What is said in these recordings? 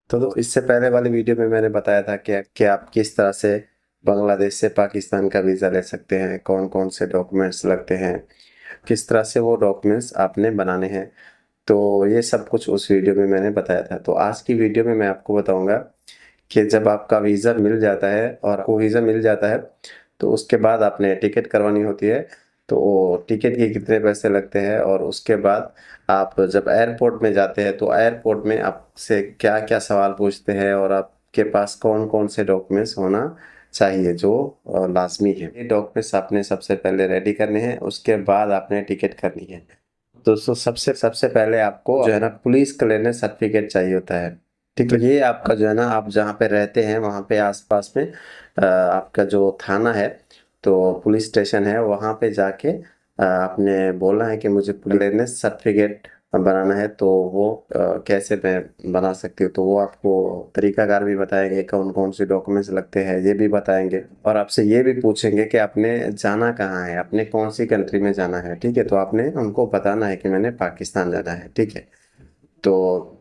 तो इससे पहले वाली वीडियो में मैंने बताया था कि आप किस तरह से बांग्लादेश से पाकिस्तान का वीज़ा ले सकते हैं, कौन कौन से डॉक्यूमेंट्स लगते हैं, किस तरह से वो डॉक्यूमेंट्स आपने बनाने हैं। तो ये सब कुछ उस वीडियो में मैंने बताया था। तो आज की वीडियो में मैं आपको बताऊंगा कि जब आपका वीज़ा मिल जाता है और आपको वीज़ा मिल जाता है तो उसके बाद आपने टिकट करवानी होती है। तो वो टिकट के कितने पैसे लगते हैं और उसके बाद आप जब एयरपोर्ट में जाते हैं तो एयरपोर्ट में आपसे क्या क्या सवाल पूछते हैं और आपके पास कौन कौन से डॉक्यूमेंट्स होना चाहिए जो लाजमी है। ये डॉक्यूमेंट्स आपने सबसे पहले रेडी करने हैं, उसके बाद आपने टिकट करनी है। दोस्तों सबसे सबसे पहले आपको जो है ना पुलिस क्लियरेंस सर्टिफिकेट चाहिए होता है। ठीक है, ये आपका जो है ना आप जहाँ पे रहते हैं वहाँ पे आसपास में आपका जो थाना है तो पुलिस स्टेशन है, वहाँ पे जाके आपने बोलना है कि मुझे क्लियरेंस सर्टिफिकेट बनाना है। तो वो कैसे मैं बना सकती हूँ, तो वो आपको तरीकाकार भी बताएंगे, कौन कौन से डॉक्यूमेंट्स लगते हैं ये भी बताएंगे और आपसे ये भी पूछेंगे कि आपने जाना कहाँ है, आपने कौन सी कंट्री में जाना है। ठीक है, तो आपने उनको बताना है कि मैंने पाकिस्तान जाना है। ठीक है, तो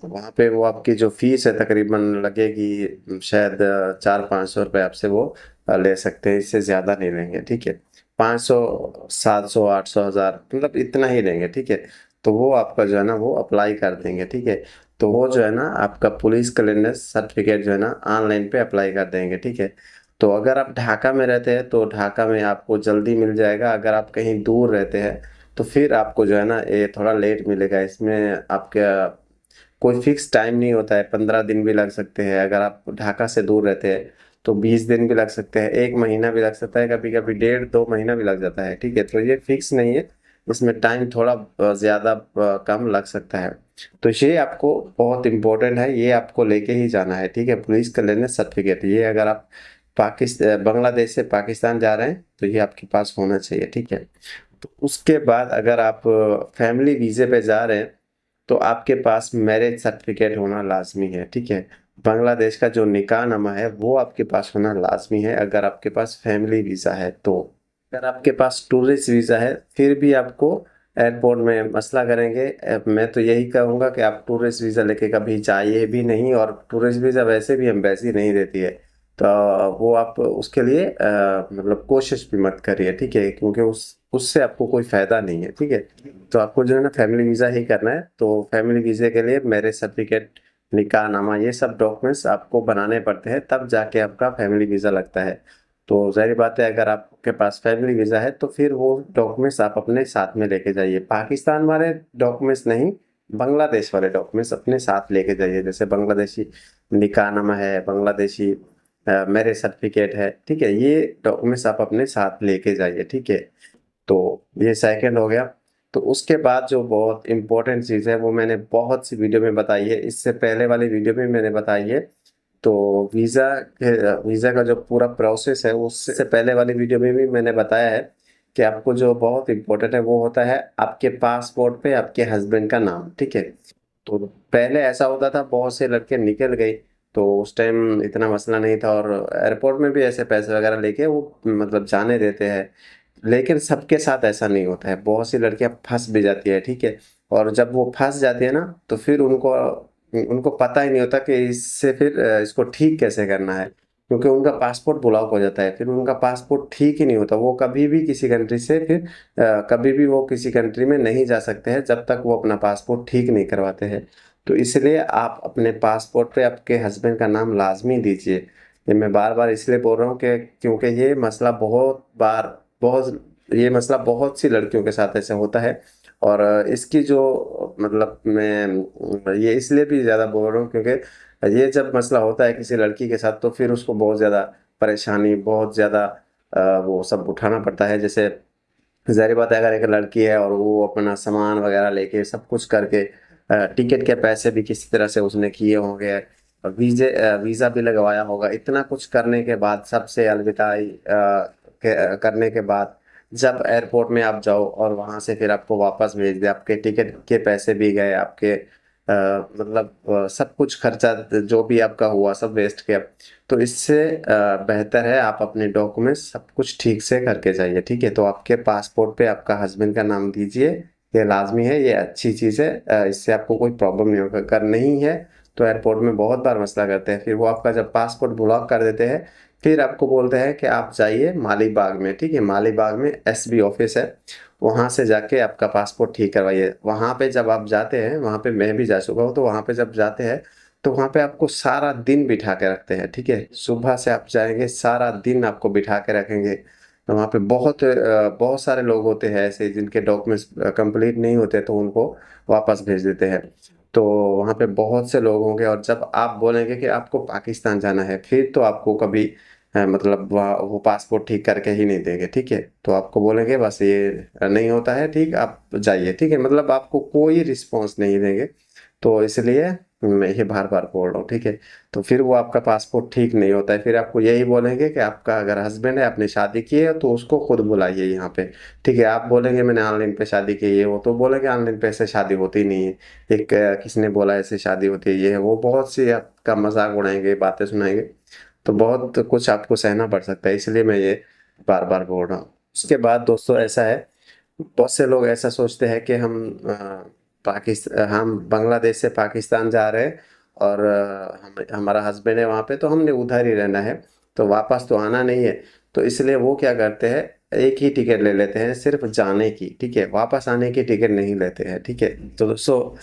वहाँ पे वो आपकी जो फीस है तकरीबन लगेगी शायद 400-500 रुपये आपसे वो ले सकते हैं, इससे ज़्यादा नहीं लेंगे। ठीक है, 500 700 800 1000 मतलब इतना ही लेंगे। ठीक है, तो वो आपका जो है ना वो अप्लाई कर देंगे। ठीक है, तो वो जो है ना आपका पुलिस क्लियरेंस सर्टिफिकेट जो है ना ऑनलाइन पे अप्लाई कर देंगे। ठीक है, तो अगर आप ढाका में रहते हैं तो ढाका में आपको जल्दी मिल जाएगा। अगर आप कहीं दूर रहते हैं तो फिर आपको जो है ना ये थोड़ा लेट मिलेगा। इसमें आपका कोई फिक्स टाइम नहीं होता है, 15 दिन भी लग सकते हैं। अगर आप ढाका से दूर रहते हैं तो 20 दिन भी लग सकते हैं, 1 महीना भी लग सकता है, कभी कभी 1.5-2 महीना भी लग जाता है। ठीक है, तो ये फिक्स नहीं है, इसमें टाइम थोड़ा ज़्यादा कम लग सकता है। तो ये आपको बहुत इम्पोर्टेंट है, ये आपको लेके ही जाना है। ठीक है, पुलिस क्लियरेंस सर्टिफिकेट ये अगर आप बांग्लादेश से पाकिस्तान जा रहे हैं तो ये आपके पास होना चाहिए। ठीक है, तो उसके बाद अगर आप फैमिली वीज़े पे जा रहे हैं तो आपके पास मैरिज सर्टिफिकेट होना लाजमी है। ठीक है, बांग्लादेश का जो निकाहनामा है वो आपके पास होना लाजमी है अगर आपके पास फैमिली वीज़ा है। तो अगर आपके पास टूरिस्ट वीज़ा है फिर भी आपको एयरपोर्ट में मसला करेंगे। मैं तो यही कहूँगा कि आप टूरिस्ट वीज़ा लेके कभी जाइए भी नहीं, और टूरिस्ट वीज़ा वैसे भी एम्बेसी नहीं देती है। तो वो आप उसके लिए मतलब कोशिश भी मत करिए। ठीक है, क्योंकि उससे आपको कोई फायदा नहीं है। ठीक है, तो आपको जो है ना फैमिली वीज़ा ही करना है। तो फैमिली वीज़े के लिए मैरिज सर्टिफिकेट, निकाहनामा ये सब डॉक्यूमेंट्स आपको बनाने पड़ते हैं, तब जाके आपका फैमिली वीज़ा लगता है। तो जाहिर बात है अगर आपके पास फैमिली वीज़ा है तो फिर वो डॉक्यूमेंट्स आप अपने साथ में लेके जाइए। पाकिस्तान वाले डॉक्यूमेंट्स नहीं, बांग्लादेश वाले डॉक्यूमेंट्स अपने साथ लेके जाइए। जैसे बांग्लादेशी निकाहनामा है, बांग्लादेशी मैरिज सर्टिफिकेट है। ठीक है, ये डॉक्यूमेंट्स आप अपने साथ लेके जाइए। ठीक है, तो ये सेकंड हो गया। तो उसके बाद जो बहुत इंपॉर्टेंट चीज़ है वो मैंने बहुत सी वीडियो में बताई है, इससे पहले वाली वीडियो में मैंने बताई है। तो वीज़ा का जो पूरा प्रोसेस है उससे पहले वाली वीडियो में भी मैंने बताया है कि आपको जो बहुत इंपॉर्टेंट है वो होता है आपके पासपोर्ट पे आपके हस्बैंड का नाम। ठीक है, तो पहले ऐसा होता था बहुत से लड़के निकल गए तो उस टाइम इतना मसला नहीं था, और एयरपोर्ट में भी ऐसे पैसे वगैरह लेके वो मतलब जाने देते हैं। लेकिन सबके साथ ऐसा नहीं होता है, बहुत सी लड़कियां फंस भी जाती है। ठीक है, और जब वो फंस जाती है ना तो फिर उनको उनको पता ही नहीं होता कि इससे फिर इसको ठीक कैसे करना है, क्योंकि उनका पासपोर्ट ब्लॉक हो जाता है। फिर उनका पासपोर्ट ठीक ही नहीं होता, वो कभी भी किसी कंट्री से फिर कभी भी वो किसी कंट्री में नहीं जा सकते हैं जब तक वो अपना पासपोर्ट ठीक नहीं करवाते हैं। तो इसलिए आप अपने पासपोर्ट पे आपके हस्बैंड का नाम लाजमी दीजिए। ये मैं बार बार इसलिए बोल रहा हूँ कि क्योंकि ये मसला बहुत सी लड़कियों के साथ ऐसे होता है। और इसकी जो मतलब मैं ये इसलिए भी ज़्यादा बोल रहा हूँ क्योंकि ये जब मसला होता है किसी लड़की के साथ तो फिर उसको बहुत ज़्यादा परेशानी, बहुत ज़्यादा वो सब उठाना पड़ता है। जैसे ज़ाहिर बात है अगर एक लड़की है और वो अपना सामान वगैरह लेके सब कुछ करके टिकट के पैसे भी किसी तरह से उसने किए होंगे, वीज़ा भी लगवाया होगा, इतना कुछ करने के बाद सबसे अलविदाई करने के बाद जब एयरपोर्ट में आप जाओ और वहां से फिर आपको वापस भेज दे, आपके टिकट के पैसे भी गए, आपके मतलब सब कुछ खर्चा जो भी आपका हुआ सब वेस्ट गया। तो इससे बेहतर है आप अपने डॉक्यूमेंट्स सब कुछ ठीक से करके जाइए। ठीक है, तो आपके पासपोर्ट पे आपका हस्बैंड का नाम दीजिए, ये लाजमी है, ये अच्छी चीज़ है। इससे आपको कोई प्रॉब्लम नहीं होगा। अगर नहीं है तो एयरपोर्ट में बहुत बार मसला करते हैं। फिर वो आपका जब पासपोर्ट ब्लॉक कर देते हैं, फिर आपको बोलते हैं कि आप जाइए माली बाग में, ठीक है, माली बाग में एसबी ऑफिस है, वहाँ से जाके आपका पासपोर्ट ठीक करवाइए। वहाँ पे जब आप जाते हैं, वहाँ पे मैं भी जा चुका हूँ, तो वहाँ पे जब जाते हैं तो वहाँ पे आपको सारा दिन बिठा के रखते हैं, ठीक है, सुबह से आप जाएंगे सारा दिन आपको बिठा के रखेंगे। तो वहाँ पे बहुत सारे लोग होते हैं ऐसे जिनके डॉक्यूमेंट्स कंप्लीट नहीं होते, तो उनको वापस भेज देते हैं। तो वहाँ पे बहुत से लोग होंगे, और जब आप बोलेंगे कि आपको पाकिस्तान जाना है, फिर तो आपको कभी मतलब वो पासपोर्ट ठीक करके ही नहीं देंगे, ठीक है। तो आपको बोलेंगे बस ये नहीं होता है ठीक, आप जाइए, ठीक है, मतलब आपको कोई रिस्पॉन्स नहीं देंगे। तो इसलिए मैं ये बार बार बोल रहा हूँ, ठीक है। तो फिर वो आपका पासपोर्ट ठीक नहीं होता है, फिर आपको यही बोलेंगे कि आपका अगर हस्बैंड है, आपने शादी की है, तो उसको खुद बुलाइए यहाँ पे, ठीक है। आप बोलेंगे मैंने ऑनलाइन पे शादी की है, वो तो बोलेंगे ऑनलाइन पे ऐसे शादी होती नहीं है, एक किसने बोला ऐसे शादी होती है, ये है वो, बहुत सी आपका मजाक उड़ाएंगे, बातें सुनाएंगे। तो बहुत कुछ आपको सहना पड़ सकता है, इसलिए मैं ये बार बार बोल रहा हूँ। उसके बाद दोस्तों ऐसा है, बहुत से लोग ऐसा सोचते हैं कि हम बांग्लादेश से पाकिस्तान जा रहे हैं, और हमारा हस्बैंड है वहाँ पे, तो हमने उधर ही रहना है, तो वापस तो आना नहीं है। तो इसलिए वो क्या करते हैं, एक ही टिकट ले लेते हैं सिर्फ जाने की, ठीक है, वापस आने की टिकट नहीं लेते हैं, ठीक है। तो दोस्तों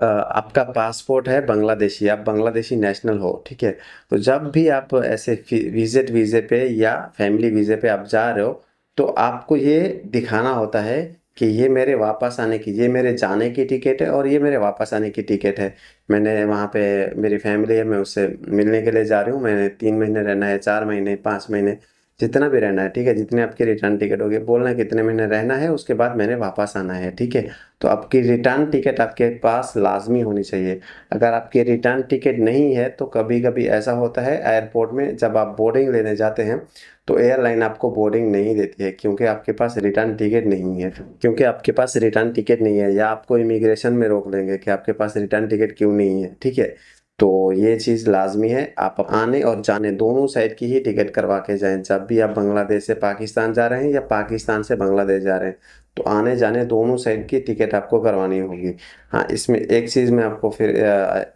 आपका पासपोर्ट है बांग्लादेशी, आप बांग्लादेशी नेशनल हो, ठीक है। तो जब भी आप ऐसे विजिट वीज़े पे या फैमिली वीज़े पे आप जा रहे हो, तो आपको ये दिखाना होता है कि ये मेरे वापस आने की, ये मेरे जाने की टिकट है और ये मेरे वापस आने की टिकट है। मैंने वहाँ पे, मेरी फैमिली है, मैं उससे मिलने के लिए जा रही हूँ, मैंने 3 महीने रहना है, 4 महीने, 5 महीने, जितना भी रहना है, ठीक है, जितने आपके रिटर्न टिकट होगी, बोलना है कितने महीने रहना है, उसके बाद मैंने वापस आना है, ठीक है। तो आपकी रिटर्न टिकट आपके पास लाजमी होनी चाहिए। अगर आपकी रिटर्न टिकट नहीं है, तो कभी कभी ऐसा होता है एयरपोर्ट में जब आप बोर्डिंग लेने जाते हैं, तो एयरलाइन आपको बोर्डिंग नहीं देती है, क्योंकि आपके पास रिटर्न टिकट नहीं है, क्योंकि आपके पास रिटर्न टिकट नहीं है, या आपको इमिग्रेशन में रोक लेंगे कि आपके पास रिटर्न टिकट क्यों नहीं है, ठीक है। तो ये चीज़ लाजमी है, आप आने और जाने दोनों साइड की ही टिकट करवा के जाएं, जब भी आप बांग्लादेश से पाकिस्तान जा रहे हैं या पाकिस्तान से बांग्लादेश जा रहे हैं, तो आने जाने दोनों साइड की टिकट आपको करवानी होगी। हाँ, इसमें एक चीज़ मैं आपको फिर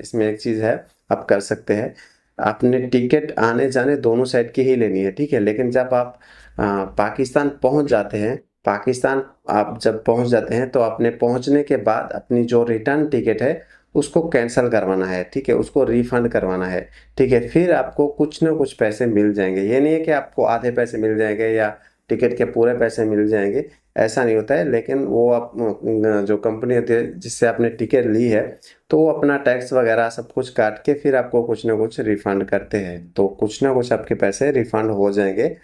इसमें एक चीज़ है, आप कर सकते हैं, आपने टिकट आने जाने दोनों साइड की ही लेनी है, ठीक है। लेकिन जब आप पाकिस्तान पहुंच जाते हैं, पाकिस्तान आप जब पहुंच जाते हैं, तो आपने पहुंचने के बाद अपनी जो रिटर्न टिकट है उसको कैंसिल करवाना है, ठीक है, उसको रिफंड करवाना है, ठीक है। फिर आपको कुछ ना कुछ पैसे मिल जाएंगे, ये नहीं है कि आपको आधे पैसे मिल जाएंगे या टिकट के पूरे पैसे मिल जाएंगे, ऐसा नहीं होता है। लेकिन वो आप जो कंपनी होती है जिससे आपने टिकट ली है, तो वो अपना टैक्स वगैरह सब कुछ काट के फिर आपको कुछ ना कुछ रिफंड करते हैं, तो कुछ ना कुछ आपके पैसे रिफंड हो जाएंगे।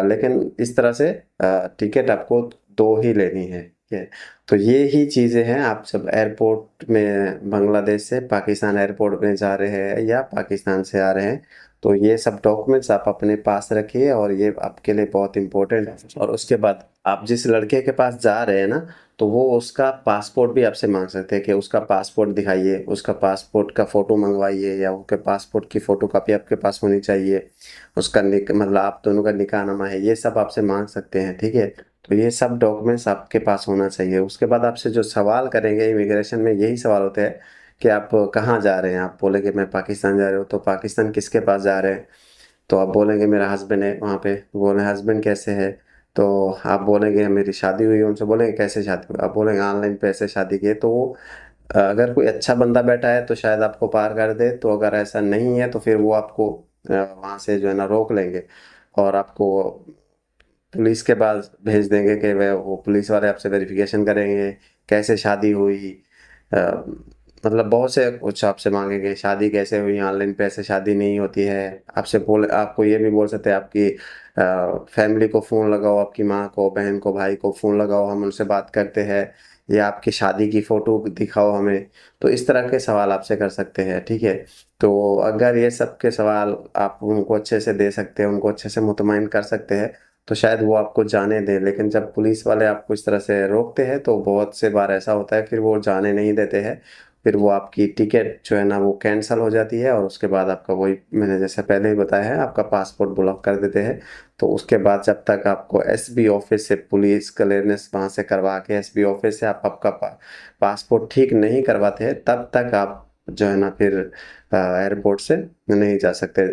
लेकिन इस तरह से टिकट आपको दो ही लेनी है, ठीक है। तो ये ही चीज़ें हैं, आप जब एयरपोर्ट में बांग्लादेश से पाकिस्तान एयरपोर्ट में जा रहे हैं या पाकिस्तान से आ रहे हैं, तो ये सब डॉक्यूमेंट्स आप अपने पास रखिए, और ये आपके लिए बहुत इंपॉर्टेंट है। और उसके बाद आप जिस लड़के के पास जा रहे हैं ना, तो वो उसका पासपोर्ट भी आपसे मांग सकते हैं कि उसका पासपोर्ट दिखाइए, उसका पासपोर्ट का फ़ोटो मंगवाइए, या उसके पासपोर्ट की फ़ोटो कापी आपके पास होनी चाहिए, उसका मतलब आप दोनों का निकाहनामा है, ये सब आपसे मांग सकते हैं, ठीक है। तो ये सब डॉक्यूमेंट्स आपके पास होना चाहिए। उसके बाद आपसे जो सवाल करेंगे इमिग्रेशन में, यही सवाल होते हैं कि आप कहाँ जा रहे हैं। आप बोलेंगे मैं पाकिस्तान जा रहे हो, तो पाकिस्तान किसके पास जा रहे हैं, तो आप बोलेंगे मेरा हस्बैंड है वहाँ पे, बोले हस्बैंड कैसे है, तो आप बोलेंगे मेरी शादी हुई है, उनसे बोलेंगे कैसे शादी हुई, आप बोलेंगे ऑनलाइन पे ऐसे शादी की है। तो वो अगर कोई अच्छा बंदा बैठा है तो शायद आपको पार कर दे, तो अगर ऐसा नहीं है तो फिर वो आपको वहाँ से जो है ना रोक लेंगे, और आपको पुलिस के पास भेज देंगे कि वे वो पुलिस वाले आपसे वेरिफिकेशन करेंगे कैसे शादी हुई, अ, मतलब बहुत से कुछ आपसे मांगेंगे, शादी कैसे हुई, ऑनलाइन पे ऐसे शादी नहीं होती है। आपसे बोल आपको ये भी बोल सकते हैं, आपकी फैमिली को फ़ोन लगाओ, आपकी माँ को, बहन को, भाई को फ़ोन लगाओ, हम उनसे बात करते हैं, या आपकी शादी की फ़ोटो दिखाओ हमें। तो इस तरह के सवाल आपसे कर सकते हैं, ठीक है। तो अगर ये सब के सवाल आप उनको अच्छे से दे सकते हैं, उनको अच्छे से मुतमईन कर सकते हैं, तो शायद वो आपको जाने दें। लेकिन जब पुलिस वाले आपको इस तरह से रोकते हैं, तो बहुत से बार ऐसा होता है फिर वो जाने नहीं देते हैं, फिर वो आपकी टिकट जो है ना वो कैंसिल हो जाती है, और उसके बाद आपका वही मैंने जैसे पहले ही बताया है, आपका पासपोर्ट ब्लॉक कर देते हैं। तो उसके बाद जब तक आपको एसबी ऑफिस से पुलिस क्लियरेंस वहाँ से करवा के, एसबी ऑफिस से आप आपका पासपोर्ट ठीक नहीं करवाते हैं, तब तक आप जो है ना फिर एयरपोर्ट से नहीं जा सकते।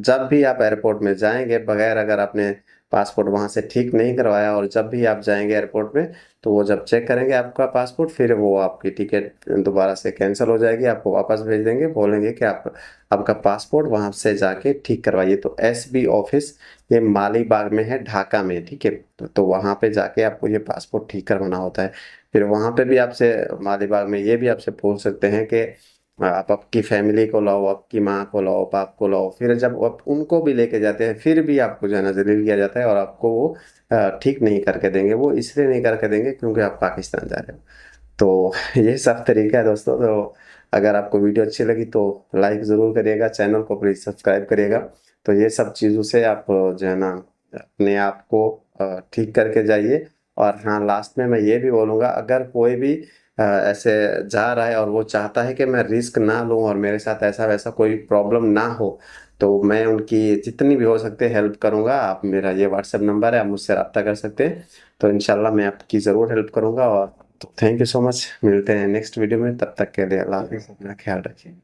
जब भी आप एयरपोर्ट में जाएंगे बगैर अगर आपने पासपोर्ट वहाँ से ठीक नहीं करवाया और जब भी आप जाएंगे एयरपोर्ट में तो वो जब चेक करेंगे आपका पासपोर्ट फिर वो आपकी टिकट दोबारा से कैंसिल हो जाएगी, आपको वापस भेज देंगे, बोलेंगे कि आप आपका पासपोर्ट वहाँ से जाके ठीक करवाइए। तो एसबी ऑफिस ये माली बाग में है, ढाका में, ठीक है। तो वहाँ पे जाके आपको ये पासपोर्ट ठीक करवाना होता है। फिर वहाँ पे भी आपसे माली बाग में ये भी आपसे पूछ सकते हैं कि आप आपकी फैमिली को लाओ, आपकी माँ को लाओ, बाप को लाओ। फिर जब आप उनको भी लेके जाते हैं फिर भी आपको जो है ना जलील किया जाता है और आपको वो ठीक नहीं करके देंगे। वो इसलिए नहीं करके देंगे क्योंकि आप पाकिस्तान जा रहे हो। तो ये सब तरीका है दोस्तों। तो अगर आपको वीडियो अच्छी लगी तो लाइक ज़रूर करिएगा, चैनल को प्लीज़ सब्सक्राइब करिएगा। तो ये सब चीज़ों से आप जो है ना अपने आप को ठीक करके जाइए। और हाँ, लास्ट में मैं ये भी बोलूँगा, अगर कोई भी ऐसे जा रहा है और वो चाहता है कि मैं रिस्क ना लूँ और मेरे साथ ऐसा वैसा कोई प्रॉब्लम ना हो, तो मैं उनकी जितनी भी हो सकते हेल्प करूँगा। आप मेरा ये व्हाट्सएप नंबर है, आप मुझसे रब्ता कर सकते हैं। तो इंशाल्लाह मैं आपकी ज़रूर हेल्प करूँगा। और तो थैंक यू सो मच, मिलते हैं नेक्स्ट वीडियो में, तब तक के लिए अल्लाह हाफिज़, अपना ख्याल रखिए।